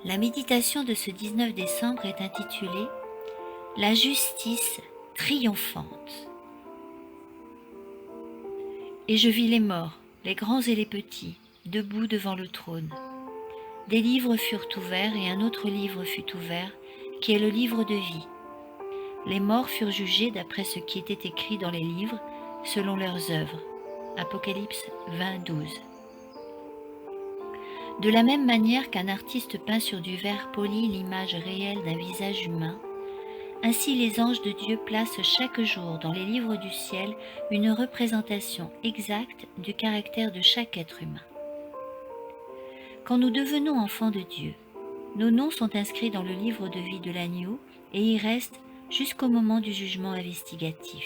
La méditation de ce 19 décembre est intitulée « La justice triomphante ». Et je vis les morts, les grands et les petits, debout devant le trône. Des livres furent ouverts et un autre livre fut ouvert, qui est le livre de vie. Les morts furent jugés d'après ce qui était écrit dans les livres, selon leurs œuvres. Apocalypse 20, 12. De la même manière qu'un artiste peint sur du verre poli l'image réelle d'un visage humain, ainsi les anges de Dieu placent chaque jour dans les livres du ciel une représentation exacte du caractère de chaque être humain. Quand nous devenons enfants de Dieu, nos noms sont inscrits dans le livre de vie de l'agneau et y restent jusqu'au moment du jugement investigatif.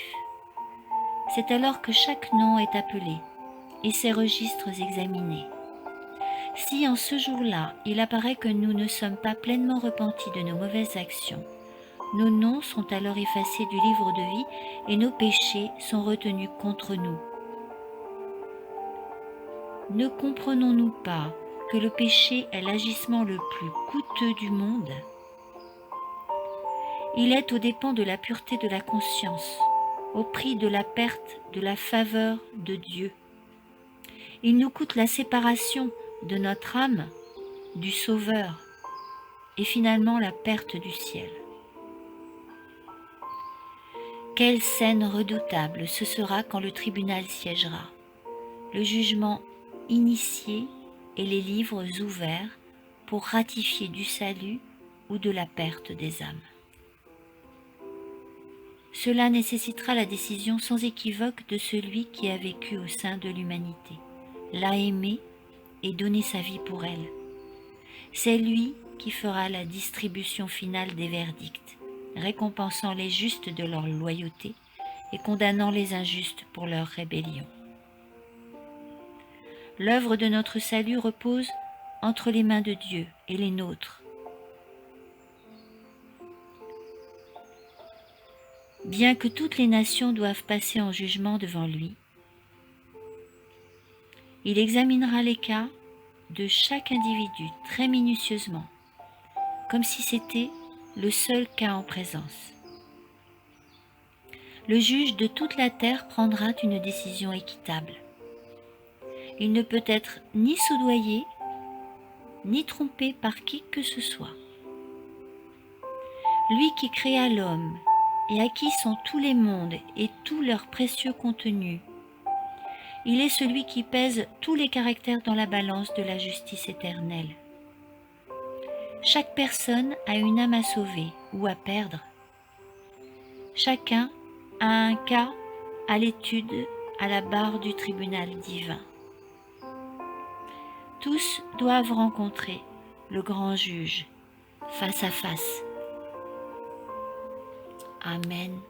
C'est alors que chaque nom est appelé et ses registres examinés. Si en ce jour-là, il apparaît que nous ne sommes pas pleinement repentis de nos mauvaises actions, nos noms sont alors effacés du livre de vie et nos péchés sont retenus contre nous. Ne comprenons-nous pas que le péché est l'agissement le plus coûteux du monde? Il est aux dépens de la pureté de la conscience, au prix de la perte de la faveur de Dieu. Il nous coûte la séparation de notre âme, du Sauveur, et finalement la perte du ciel. Quelle scène redoutable ce sera quand le tribunal siégera, le jugement initié et les livres ouverts pour ratifier du salut ou de la perte des âmes. Cela nécessitera la décision sans équivoque de celui qui a vécu au sein de l'humanité, l'a aimée et donné sa vie pour elle. C'est lui qui fera la distribution finale des verdicts, récompensant les justes de leur loyauté et condamnant les injustes pour leur rébellion. L'œuvre de notre salut repose entre les mains de Dieu et les nôtres. Bien que toutes les nations doivent passer en jugement devant lui, il examinera les cas de chaque individu très minutieusement, comme si c'était le seul cas en présence. Le juge de toute la terre prendra une décision équitable. Il ne peut être ni soudoyé, ni trompé par qui que ce soit. Lui qui créa l'homme et à qui sont tous les mondes et tous leurs précieux contenus, il est celui qui pèse tous les caractères dans la balance de la justice éternelle. Chaque personne a une âme à sauver ou à perdre. Chacun a un cas à l'étude à la barre du tribunal divin. Tous doivent rencontrer le grand juge face à face. Amen.